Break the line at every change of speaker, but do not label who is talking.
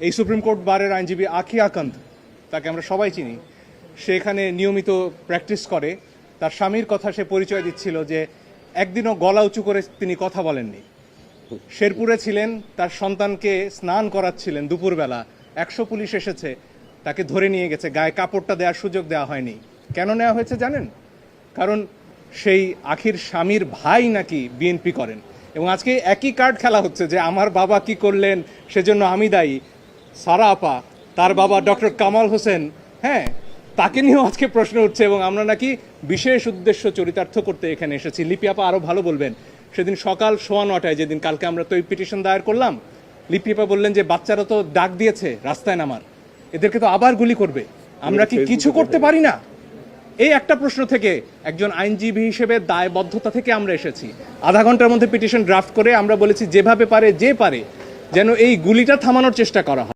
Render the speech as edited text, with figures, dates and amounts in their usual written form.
এই supreme court বারের আইনজীবী আখি আকন্দ, তাকে আমরা সবাই চিনি, সে এখানে নিয়মিত প্র্যাকটিস করে। তার স্বামীর কথা সে পরিচয় দিচ্ছিল যে একদিনও গলা উঁচু করে তিনি কথা বলেননি। শেরপুরে ছিলেন, তার সন্তানকে স্নান করাচ্ছিলেন দুপুরবেলা, 100 পুলিশ এসেছে, তাকে ধরে নিয়ে গেছে, গায়ে কাপড়টা দেওয়ার সুযোগ দেওয়া হয়নি। কেন নেওয়া হয়েছে জানেন? কারণ সেই আখির স্বামীর ভাই নাকি বিএনপি করেন, এবং আজকে একই কার্ড খেলা হচ্ছে যে আমার বাবা কি করলেন সেজন্য আমি দায়ী। সারা আপা, তার বাবা ডক্টর কামাল হোসেন, হ্যাঁ, তাকে নিয়েও আজকে প্রশ্ন উঠছে, এবং আমরা নাকি বিশেষ উদ্দেশ্য চরিতার্থ করতে এখানে এসেছি। লিপি আপা আরও ভালো বলবেন। সেদিন সকাল 9:15 যেদিন কালকে আমরা তো এই পিটিশন দায়ের করলাম, লিপি আপা বললেন যে বাচ্চারা তো ডাক দিয়েছে রাস্তায় নামার, এদেরকে তো আবার গুলি করবে, আমরা কি কিছু করতে পারি না? এই একটা প্রশ্ন থেকে একজন আইনজীবী হিসেবে দায়বদ্ধতা থেকে আমরা এসেছি। আধা ঘন্টার মধ্যে পিটিশন ড্রাফট করে আমরা বলেছি যেভাবে পারে যে পারে যেন এই গুলিটা থামানোর চেষ্টা করা হয়।